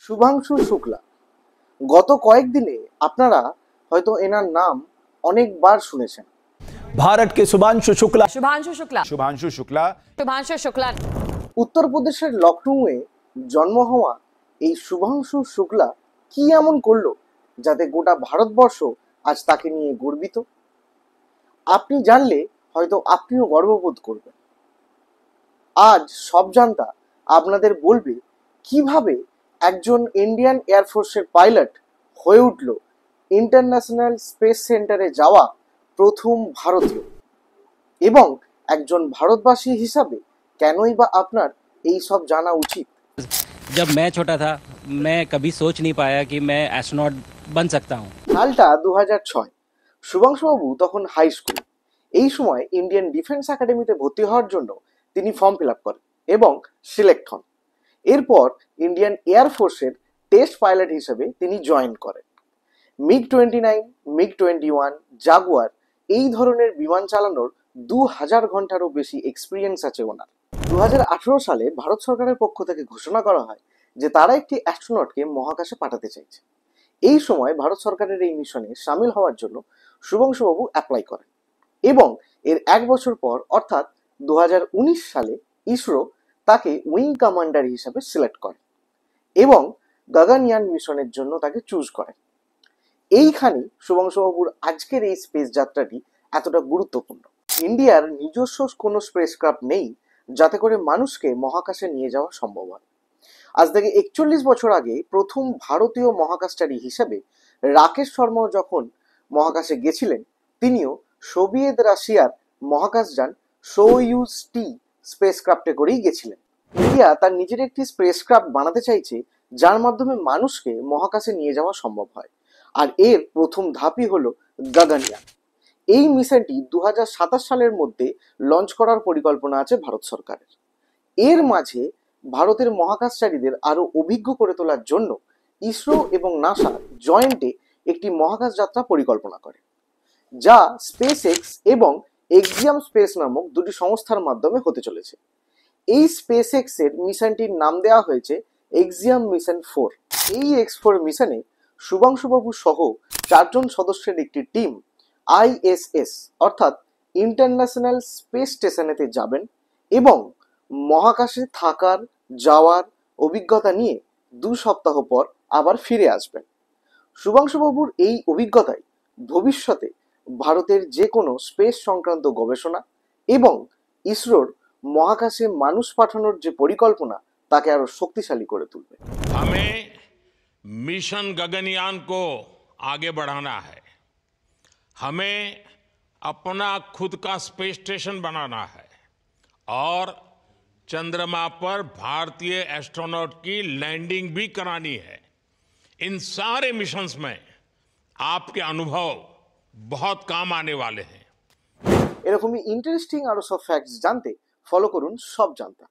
শুভাংশু শুক্লা। গত কয়েকদিনে আপনারা হয়তো এনার নাম অনেকবার শুনেছেন। भारत के शुभांशु शुक्ला शुभांशु शुक्ला शुभांशु शुक्ला शुभांशु शुक्ला উত্তরপ্রদেশের লখনউয়ে জন্ম হওয়া এই শুভাংশু শুক্লা কি এমন করলো যাতে গোটা ভারতবর্ষ আজ তাকে নিয়ে গর্বিত? আপনি জানলে হয়তো আপনিও গর্ববোধ করবেন। আজ সব জানতা আপনাদের বলবে কিভাবে একজন ইন্ডিয়ান এয়ারফোর্সের পাইলট হয়ে উঠল ইন্টারন্যাশনাল স্পেস সেন্টারে যাওয়া প্রথম ভারতীয়, এবং একজন ভারতবাসী হিসাবে কেনই বা আপনার এই সব জানা উচিত। जब मैं छोटा था मैं कभी सोच नहीं पाया कि मैं एस्ट्रोनॉट बन सकता हूँ। সালটা 2006। শুভাংশুবাবু তখন হাই স্কুল। এই সময় ইন্ডিয়ান ডিফেন্স একাডেমিতে ভর্তি হওয়ার জন্য তিনি ফর্ম ফিল আপ করেন এবং সিলেক্ট হন। এরপর ইন্ডিয়ান এয়ারফোর্সের টেস্ট পাইলট হিসেবে তিনি জয়েন করেন। MiG-29, MiG-21, জাগুয়ার এই ধরনের বিমান চালানোর 2000 ঘন্টারও বেশি এক্সপিরিয়েন্স আছে ওনার। 2018 সালে ভারত সরকারের পক্ষ থেকে ঘোষণা করা হয় যে তারা একটি অ্যাস্ট্রোনটকে মহাকাশে পাঠাতে চাইছে। এই সময় ভারত সরকারের এই মিশনে সামিল হওয়ার জন্য শুভাংশুবাবু অ্যাপ্লাই করেন এবং এর এক বছর পর অর্থাৎ 2019 সালে ইসরো তাকে উইং কমান্ডার হিসাবে সিলেক্ট করে এবং গগনয়ান মিশনের জন্য তাকে চুজ করে। এইখানেই শুভাংশুবাবুর আজকের এই স্পেস যাত্রাটি এতটা গুরুত্বপূর্ণ। ইন্ডিয়ার নিজস্ব কোনো স্পেসক্রাফট নেই যাতে করে মানুষকে মহাকাশে নিয়ে যাওয়া সম্ভব হয়। আজ থেকে 41 বছর আগে প্রথম ভারতীয় মহাকাশচারী হিসেবে রাকেশ শর্মাও যখন মহাকাশে গেছিলেন, তিনিও সোভিয়েত রাশিয়ার মহাকাশযান সোইউজ টি স্পেসক্রাফটে করেই গেছিলেন। ইন্ডিয়া তার নিজের একটি স্পেসক্রাফট বানাতে চাইছে যার মাধ্যমে মানুষকে মহাকাশে নিয়ে যাওয়া সম্ভব হয়, আর এর প্রথম ধাপই হলো গগনয়ান। এই মিশনটি 2027 সালের মধ্যে লঞ্চ করার পরিকল্পনা আছে ভারত সরকারের। এর মাঝে ভারতের মহাকাশচারীদের আরো অভিজ্ঞ করে তোলার জন্য ইসরো এবং নাসা জয়েন্টে একটি মহাকাশ যাত্রা পরিকল্পনা করে, যা স্পেস এক্স এবং এক্সিয়াম স্পেস নামক দুটি সংস্থার মাধ্যমে হতে চলেছে। এই স্পেস এক্স এর মিশনটির নাম দেওয়া হয়েছে এক্সিয়াম মিশন 4। এই X4 মিশনে শুভাংশুবাবু সহ 4 জন সদস্যের একটি টিম ISS অর্থাৎ ইন্টারন্যাশনাল স্পেস স্টেশনেতে যাবেন এবং মহাকাশে থাকার যাওয়ার অভিজ্ঞতা নিয়ে 2 সপ্তাহ পর আবার ফিরে আসবেন। শুভাংশুবাবুর এই অভিজ্ঞতায় ভবিষ্যতে ভারতের যে কোনো স্পেস সংক্রান্ত গবেষণা এবং ইসরোর মহাকাশে মানুষ পাঠানোর যে পরিকল্পনা তাকে আরো শক্তিশালী করে তুলবে। हमें मिशन गगनयान को आगे बढ़ाना है। हमें अपना खुद का स्पेस स्टेशन बनाना है और चंद्रमा पर भारतीय एस्ट्रोनॉट की लैंडिंग भी करानी है। इन सारे मिशंस में आपके अनुभव बहुत काम आने वाले हैं। এরকমই ইন্টারেস্টিং আরো সব ফ্যাক্টস জানতে ফলো করুন সব জানতা।